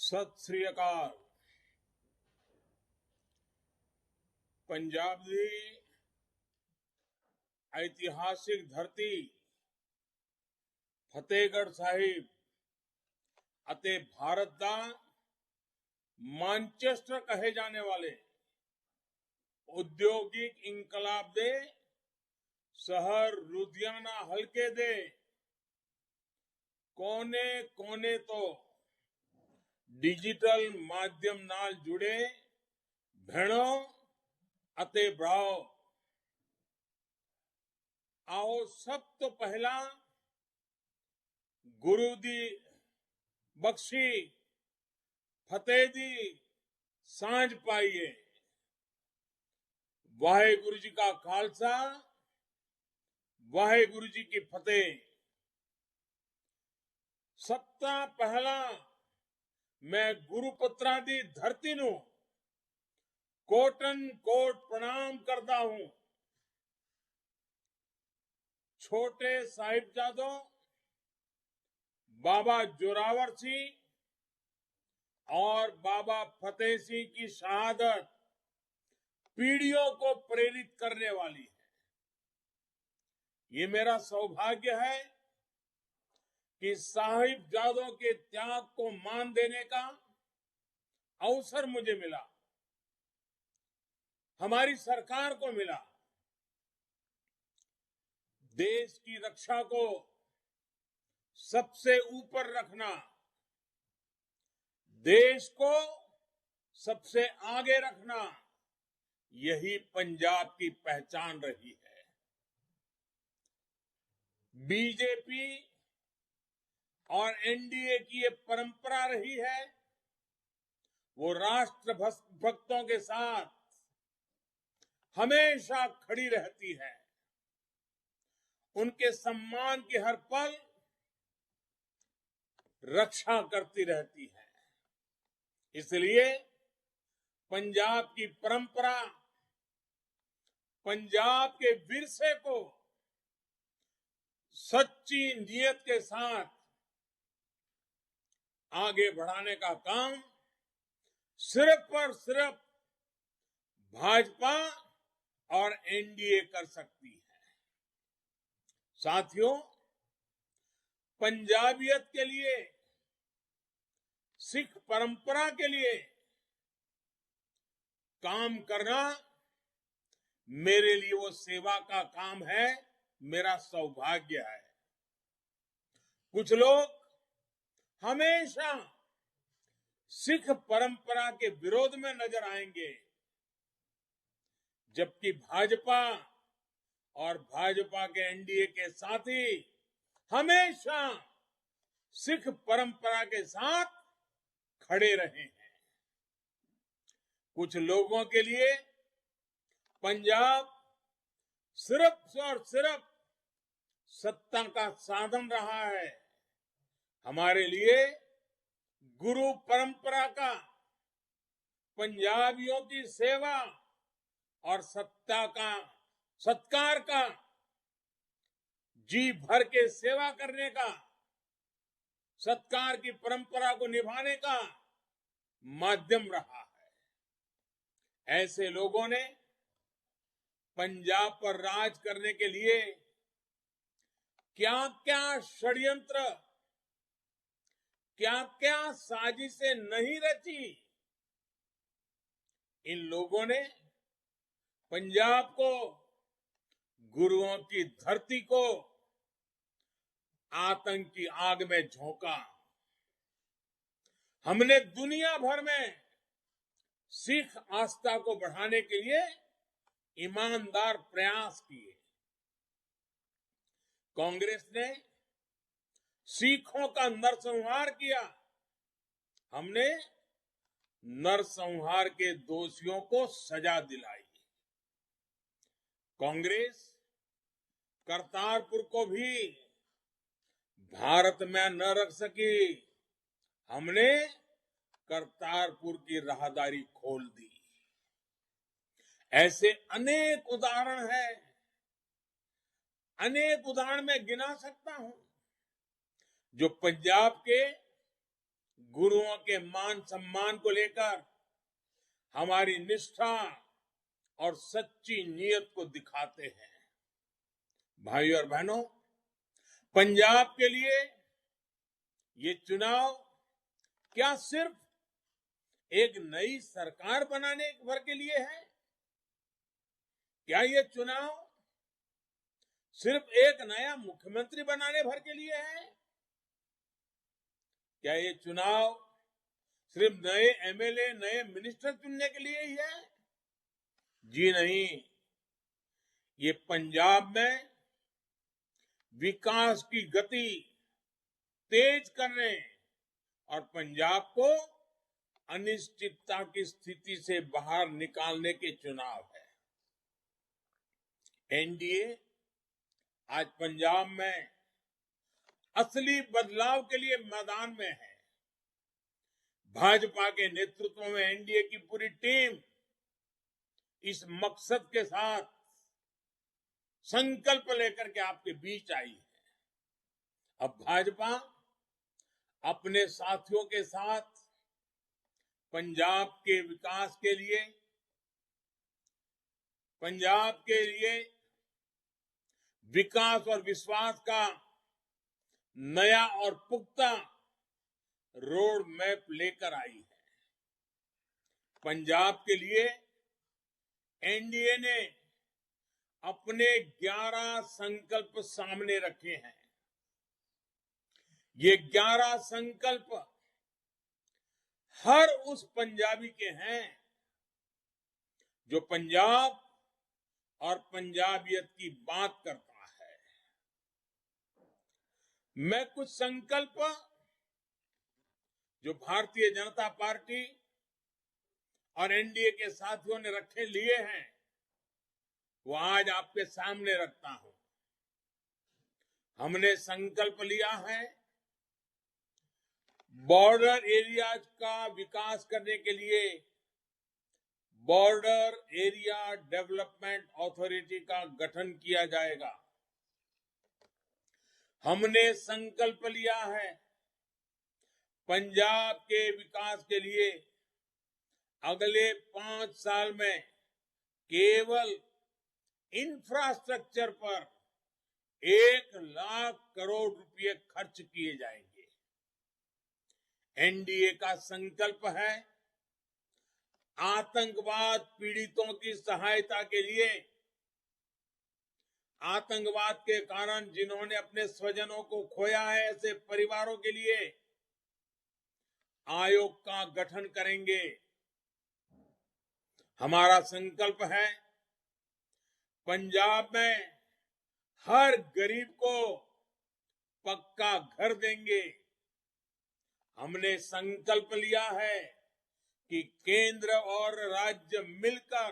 सत श्री अकाल। पंजाब ਦੀ ऐतिहासिक धरती फतेहगढ़ साहिब ਅਤੇ भारत ਦਾ ਮਾਨਚੈਸਟਰ ਕਹੇ ਜਾਣੇ ਵਾਲੇ औद्योगिक ਇਨਕਲਾਬ ਦੇ ਸ਼ਹਿਰ ਲੁਧਿਆਣਾ ਹਲਕੇ ਦੇ ਕੋਨੇ ਤੋਂ डिजिटल माध्यम नाल जुड़े भैणों ਅਤੇ भराओ, आओ सब तो पहला गुरु दी बख्शी फतेह दी सांझ पाइए। वाहेगुरु जी का खालसा, वाहेगुरु जी की फतेह। सत्ता पहला मैं गुरुपुत्रा दी धरती नू कोटन कोट प्रणाम करता हूं। छोटे साहिबजादों बाबा जोरावर सिंह और बाबा फतेह सिंह की शहादत पीढ़ियों को प्रेरित करने वाली है। ये मेरा सौभाग्य है कि साहिबजादों के त्याग को मान देने का अवसर मुझे मिला, हमारी सरकार को मिला। देश की रक्षा को सबसे ऊपर रखना, देश को सबसे आगे रखना, यही पंजाब की पहचान रही है। बीजेपी और एनडीए की ये परंपरा रही है, वो राष्ट्र भक्तों के साथ हमेशा खड़ी रहती है, उनके सम्मान की हर पल रक्षा करती रहती है। इसलिए पंजाब की परंपरा, पंजाब के विरसे को सच्ची नीयत के साथ आगे बढ़ाने का काम सिर्फ और सिर्फ भाजपा और एनडीए कर सकती है। साथियों, पंजाबियत के लिए, सिख परंपरा के लिए काम करना मेरे लिए वो सेवा का काम है, मेरा सौभाग्य है। कुछ लोग हमेशा सिख परंपरा के विरोध में नजर आएंगे, जबकि भाजपा और भाजपा के एनडीए के साथी हमेशा सिख परंपरा के साथ खड़े रहे हैं। कुछ लोगों के लिए पंजाब सिर्फ और सिर्फ सत्ता का साधन रहा है। हमारे लिए गुरु परंपरा का, पंजाबियों की सेवा और सत्कार का, जी भर के सेवा करने का, सत्कार की परंपरा को निभाने का माध्यम रहा है। ऐसे लोगों ने पंजाब पर राज करने के लिए क्या क्या षड्यंत्र, क्या क्या साजिशें नहीं रची। इन लोगों ने पंजाब को, गुरुओं की धरती को आतंक की आग में झोंका। हमने दुनिया भर में सिख आस्था को बढ़ाने के लिए ईमानदार प्रयास किए। कांग्रेस ने सिखों का नरसंहार किया, हमने नरसंहार के दोषियों को सजा दिलाई। कांग्रेस करतारपुर को भी भारत में न रख सकी, हमने करतारपुर की राहदारी खोल दी। ऐसे अनेक उदाहरण हैं, अनेक उदाहरण मैं गिना सकता हूं, जो पंजाब के गुरुओं के मान सम्मान को लेकर हमारी निष्ठा और सच्ची नीयत को दिखाते हैं। भाइयों और बहनों, पंजाब के लिए ये चुनाव क्या सिर्फ एक नई सरकार बनाने भर के लिए है? क्या ये चुनाव सिर्फ एक नया मुख्यमंत्री बनाने भर के लिए है? क्या ये चुनाव सिर्फ नए एमएलए, नए मिनिस्टर चुनने के लिए ही है? जी नहीं, ये पंजाब में विकास की गति तेज करने और पंजाब को अनिश्चितता की स्थिति से बाहर निकालने के चुनाव है। एनडीए आज पंजाब में असली बदलाव के लिए मैदान में है। भाजपा के नेतृत्व में एनडीए की पूरी टीम इस मकसद के साथ संकल्प लेकर के आपके बीच आई है। अब भाजपा अपने साथियों के साथ पंजाब के विकास के लिए, पंजाब के लिए विकास और विश्वास का नया और पुख्ता रोड मैप लेकर आई है। पंजाब के लिए एनडीए ने अपने 11 संकल्प सामने रखे हैं। ये 11 संकल्प हर उस पंजाबी के हैं जो पंजाब और पंजाबियत की बात करता है। मैं कुछ संकल्प जो भारतीय जनता पार्टी और एनडीए के साथियों ने रखे लिए हैं, वो आज आपके सामने रखता हूं। हमने संकल्प लिया है बॉर्डर एरियाज का विकास करने के लिए बॉर्डर एरिया डेवलपमेंट अथॉरिटी का गठन किया जाएगा। हमने संकल्प लिया है पंजाब के विकास के लिए अगले 5 साल में केवल इंफ्रास्ट्रक्चर पर 1 लाख करोड़ रुपए खर्च किए जाएंगे। एनडीए का संकल्प है आतंकवाद पीड़ितों की सहायता के लिए, आतंकवाद के कारण जिन्होंने अपने स्वजनों को खोया है, ऐसे परिवारों के लिए आयोग का गठन करेंगे। हमारा संकल्प है पंजाब में हर गरीब को पक्का घर देंगे। हमने संकल्प लिया है कि केंद्र और राज्य मिलकर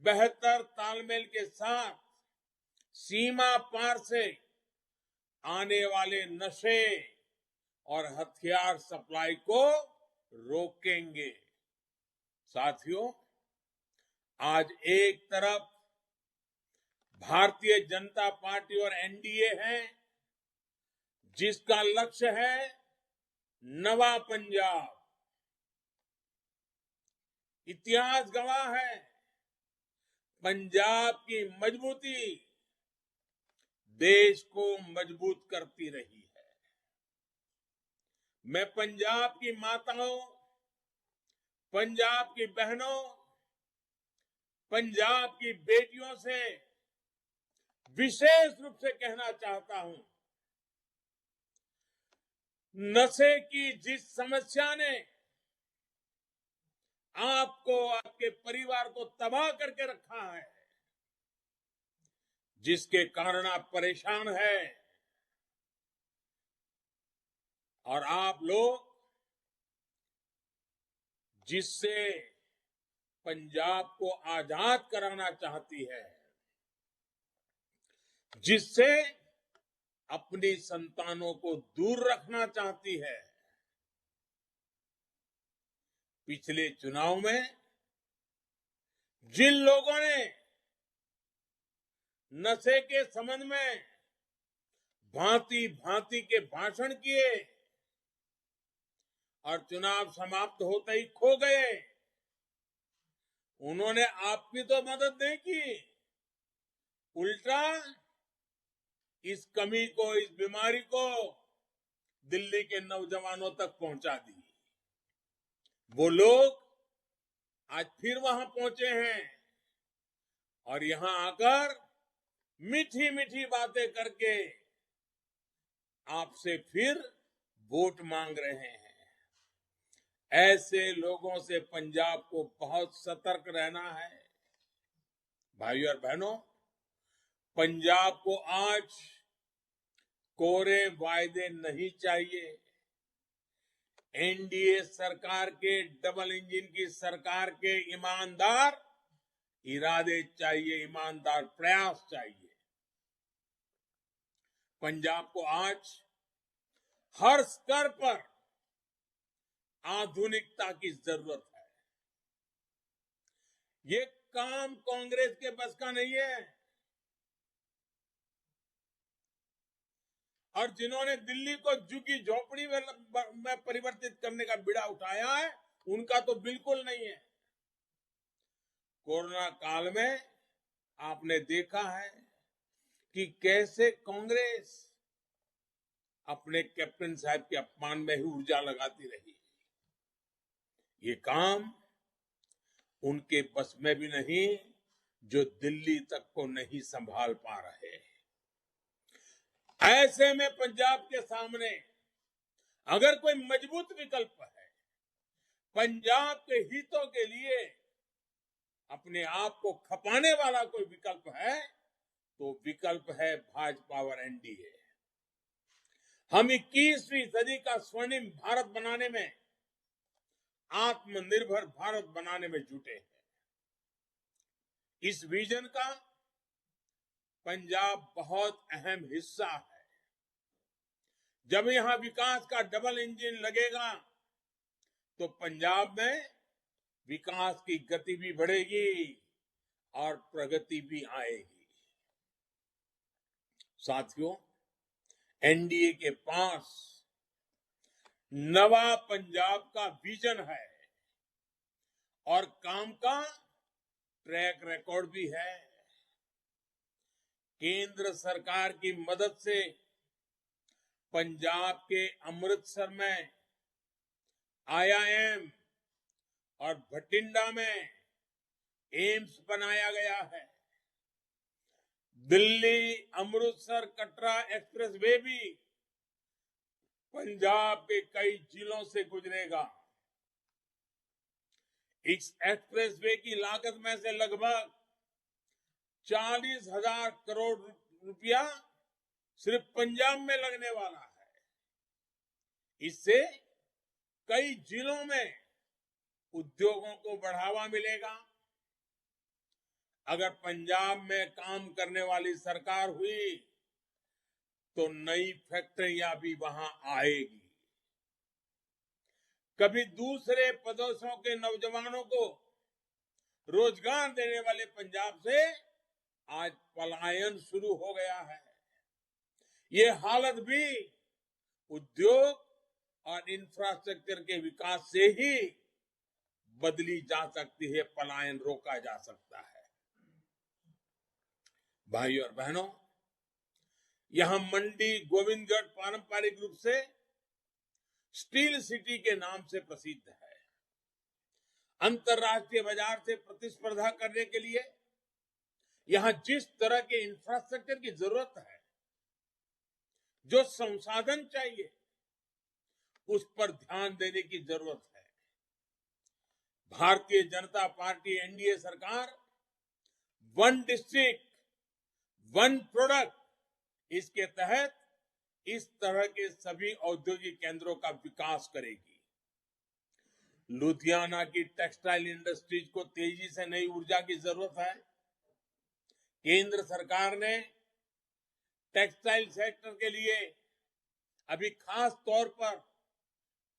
बेहतर तालमेल के साथ सीमा पार से आने वाले नशे और हथियार सप्लाई को रोकेंगे। साथियों, आज एक तरफ भारतीय जनता पार्टी और एनडीए है जिसका लक्ष्य है नवा पंजाब। इतिहास गवाह है पंजाब की मजबूती देश को मजबूत करती रही है। मैं पंजाब की माताओं, पंजाब की बहनों, पंजाब की बेटियों से विशेष रूप से कहना चाहता हूं, नशे की जिस समस्या ने आपको, आपके परिवार को तबाह करके रखा है, जिसके कारण आप परेशान हैं और आप लोग जिससे पंजाब को आजाद कराना चाहती है, जिससे अपनी संतानों को दूर रखना चाहती है, पिछले चुनाव में जिन लोगों ने नशे के संबंध में भांति भांति के भाषण किए, और चुनाव समाप्त होते ही खो गए। उन्होंने आपकी तो मदद नहीं की, उल्टा इस कमी को, इस बीमारी को दिल्ली के नौजवानों तक पहुंचा दी। वो लोग आज फिर वहां पहुंचे हैं और यहां आकर मीठी मीठी बातें करके आपसे फिर वोट मांग रहे हैं। ऐसे लोगों से पंजाब को बहुत सतर्क रहना है। भाइयों और बहनों, पंजाब को आज कोरे वायदे नहीं चाहिए। एनडीए सरकार के, डबल इंजन की सरकार के ईमानदार इरादे चाहिए, ईमानदार प्रयास चाहिए। पंजाब को आज हर स्तर पर आधुनिकता की जरूरत है। ये काम कांग्रेस के बस का नहीं है। और जिन्होंने दिल्ली को झुग्गी झोपड़ी में परिवर्तित करने का बीड़ा उठाया है, उनका तो बिल्कुल नहीं है। कोरोना काल में आपने देखा है कि कैसे कांग्रेस अपने कैप्टन साहब के अपमान में ही ऊर्जा लगाती रही। ये काम उनके बस में भी नहीं, जो दिल्ली तक को नहीं संभाल पा रहे। ऐसे में पंजाब के सामने अगर कोई मजबूत विकल्प है, पंजाब के हितों के लिए अपने आप को खपाने वाला कोई विकल्प है, तो विकल्प है भाजपा और एनडीए। हम 21वीं सदी का स्वर्णिम भारत बनाने में, आत्मनिर्भर भारत बनाने में जुटे हैं। इस विजन का पंजाब बहुत अहम हिस्सा है। जब यहां विकास का डबल इंजन लगेगा, तो पंजाब में विकास की गति भी बढ़ेगी और प्रगति भी आएगी। साथियों, एनडीए के पास नवा पंजाब का विजन है और काम का ट्रैक रिकॉर्ड भी है। केंद्र सरकार की मदद से पंजाब के अमृतसर में आईआईएम और भटिंडा में एम्स बनाया गया है। दिल्ली अमृतसर कटरा एक्सप्रेस वे भी पंजाब के कई जिलों से गुजरेगा। इस एक्सप्रेस वे की लागत में से लगभग 40,000 करोड़ रुपया सिर्फ पंजाब में लगने वाला है। इससे कई जिलों में उद्योगों को बढ़ावा मिलेगा। अगर पंजाब में काम करने वाली सरकार हुई, तो नई फैक्ट्रियां भी वहां आएगी। कभी दूसरे प्रदेशों के नौजवानों को रोजगार देने वाले पंजाब से आज पलायन शुरू हो गया है। ये हालत भी उद्योग और इंफ्रास्ट्रक्चर के विकास से ही बदली जा सकती है, पलायन रोका जा सकता है। भाइयों और बहनों, यहां मंडी गोविंदगढ़ पारंपरिक रूप से स्टील सिटी के नाम से प्रसिद्ध है। अंतर्राष्ट्रीय बाजार से प्रतिस्पर्धा करने के लिए यहां जिस तरह के इंफ्रास्ट्रक्चर की जरूरत है, जो संसाधन चाहिए, उस पर ध्यान देने की जरूरत है। भारतीय जनता पार्टी एनडीए सरकार वन डिस्ट्रिक्ट वन प्रोडक्ट, इसके तहत इस तरह के सभी औद्योगिक केंद्रों का विकास करेगी। लुधियाना की टेक्सटाइल इंडस्ट्रीज को तेजी से नई ऊर्जा की जरूरत है। केंद्र सरकार ने टेक्सटाइल सेक्टर के लिए अभी खास तौर पर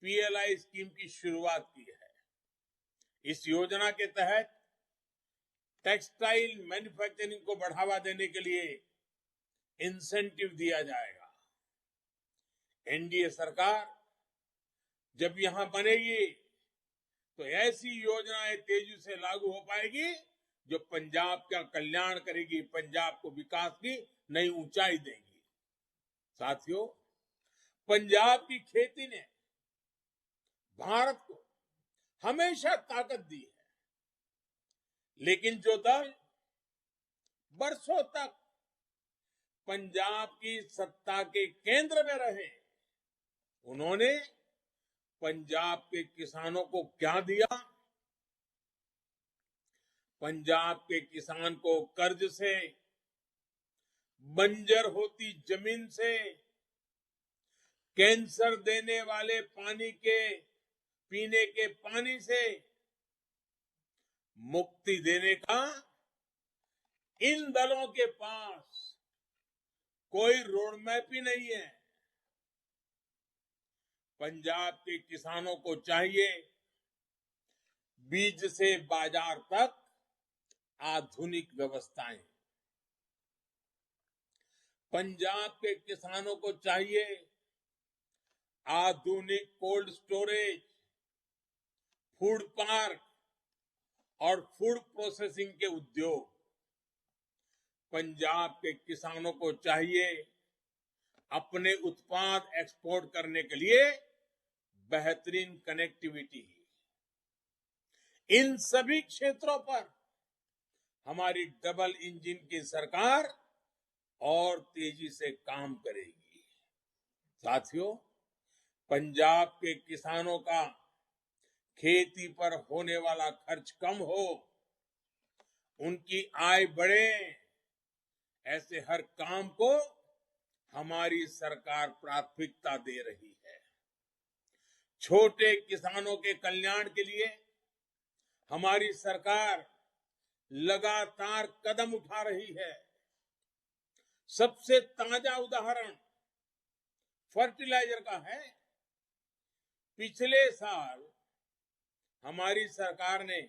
पीएलआई स्कीम की शुरुआत की है। इस योजना के तहत टेक्सटाइल मैन्युफैक्चरिंग को बढ़ावा देने के लिए इंसेंटिव दिया जाएगा। एनडीए सरकार जब यहां बनेगी तो ऐसी योजनाएं तेजी से लागू हो पाएगी जो पंजाब का कल्याण करेगी, पंजाब को विकास की नई ऊंचाई देगी। साथियों, पंजाब की खेती ने भारत को हमेशा ताकत दी है, लेकिन जो दल बरसों तक पंजाब की सत्ता के केंद्र में रहे, उन्होंने पंजाब के किसानों को क्या दिया? पंजाब के किसान को कर्ज से, बंजर होती जमीन से, कैंसर देने वाले पीने के पानी से मुक्ति देने का इन दलों के पास कोई रोड मैप ही नहीं है। पंजाब के किसानों को चाहिए बीज से बाजार तक आधुनिक व्यवस्थाएं। पंजाब के किसानों को चाहिए आधुनिक कोल्ड स्टोरेज, फूड पार्क और फूड प्रोसेसिंग के उद्योग। पंजाब के किसानों को चाहिए अपने उत्पाद एक्सपोर्ट करने के लिए बेहतरीन कनेक्टिविटी। इन सभी क्षेत्रों पर हमारी डबल इंजन की सरकार और तेजी से काम करेगी। साथियों, पंजाब के किसानों का खेती पर होने वाला खर्च कम हो, उनकी आय बढ़े, ऐसे हर काम को हमारी सरकार प्राथमिकता दे रही है। छोटे किसानों के कल्याण के लिए हमारी सरकार लगातार कदम उठा रही है। सबसे ताजा उदाहरण फर्टिलाइजर का है। पिछले साल हमारी सरकार ने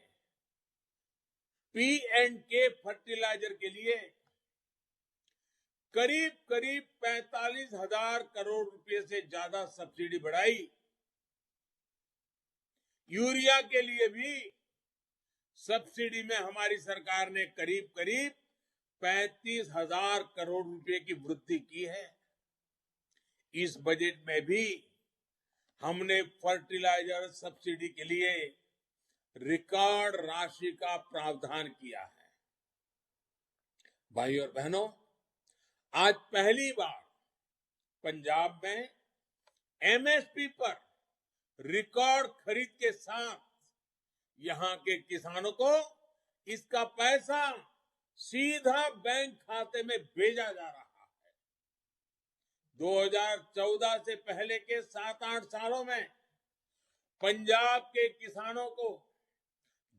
P&K फर्टिलाइजर के लिए करीब 45,000 करोड़ रुपए से ज्यादा सब्सिडी बढ़ाई। यूरिया के लिए भी सब्सिडी में हमारी सरकार ने करीब 35,000 करोड़ रुपए की वृद्धि की है। इस बजट में भी हमने फर्टिलाइजर सब्सिडी के लिए रिकॉर्ड राशि का प्रावधान किया है। भाइयों और बहनों, आज पहली बार पंजाब में MSP पर रिकॉर्ड खरीद के साथ यहां के किसानों को इसका पैसा सीधा बैंक खाते में भेजा जा रहा है। 2014 से पहले के 7-8 सालों में पंजाब के किसानों को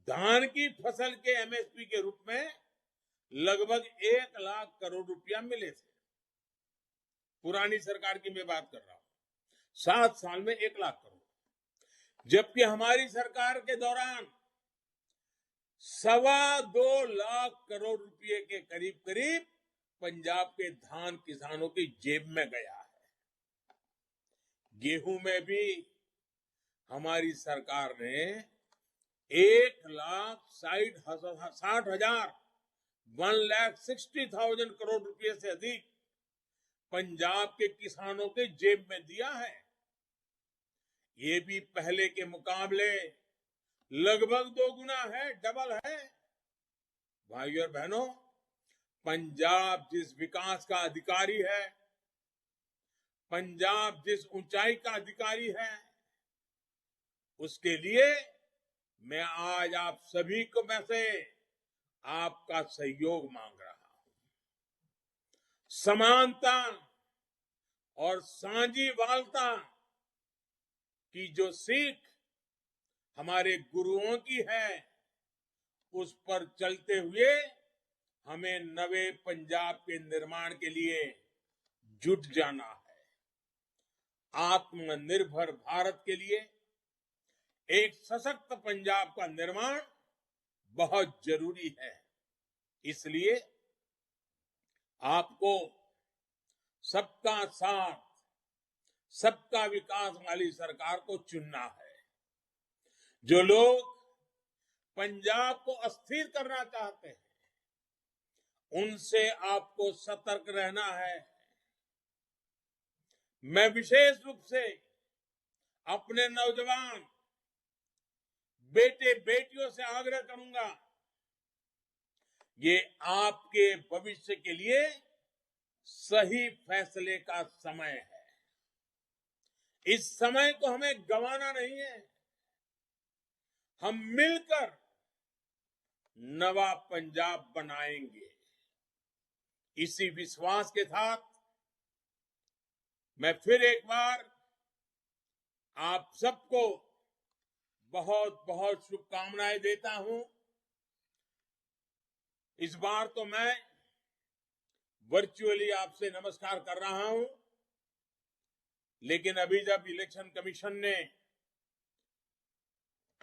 धान की फसल के MSP के रूप में लगभग 1 लाख करोड़ रुपया मिले थे। पुरानी सरकार की मैं बात कर रहा हूं। 7 साल में 1 लाख करोड़, जबकि हमारी सरकार के दौरान 2.25 लाख करोड़ रुपए के करीब पंजाब के धान किसानों की जेब में गया है। गेहूं में भी हमारी सरकार ने 1,60,000 करोड़ रुपए से अधिक पंजाब के किसानों के जेब में दिया है। ये भी पहले के मुकाबले लगभग 2 गुना है, डबल है। भाइयों और बहनों, पंजाब जिस विकास का अधिकारी है, पंजाब जिस ऊंचाई का अधिकारी है, उसके लिए मैं आज आप सभी को में से आपका सहयोग मांग रहा हूं। समानता और साझीवालता की जो सीख हमारे गुरुओं की है, उस पर चलते हुए हमें नवे पंजाब के निर्माण के लिए जुट जाना है। आत्मनिर्भर भारत के लिए एक सशक्त पंजाब का निर्माण बहुत जरूरी है। इसलिए आपको सबका साथ, सबका विकास वाली सरकार को चुनना है। जो लोग पंजाब को अस्थिर करना चाहते हैं, उनसे आपको सतर्क रहना है। मैं विशेष रूप से अपने नौजवान बेटे बेटियों से आग्रह करूंगा, ये आपके भविष्य के लिए सही फैसले का समय है। इस समय को हमें गंवाना नहीं है। हम मिलकर नवा पंजाब बनाएंगे। इसी विश्वास के साथ मैं फिर एक बार आप सबको बहुत बहुत शुभकामनाएं देता हूं। इस बार तो मैं वर्चुअली आपसे नमस्कार कर रहा हूं, लेकिन अभी जब इलेक्शन कमीशन ने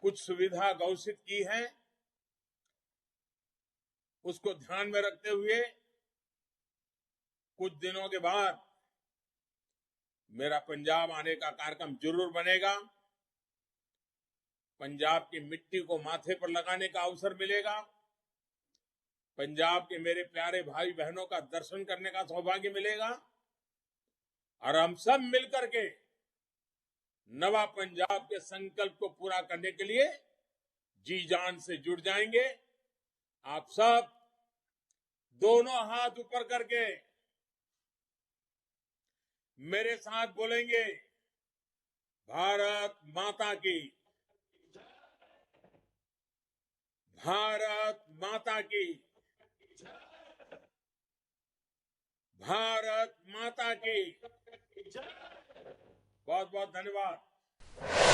कुछ सुविधा घोषित की है, उसको ध्यान में रखते हुए कुछ दिनों के बाद मेरा पंजाब आने का कार्यक्रम जरूर बनेगा। पंजाब की मिट्टी को माथे पर लगाने का अवसर मिलेगा। पंजाब के मेरे प्यारे भाई बहनों का दर्शन करने का सौभाग्य मिलेगा और हम सब मिलकर के नवा पंजाब के संकल्प को पूरा करने के लिए जी जान से जुड़ जाएंगे। आप सब दोनों हाथ ऊपर करके मेरे साथ बोलेंगे, भारत माता की, भारत माता की, भारत माता की। बहुत बहुत धन्यवाद।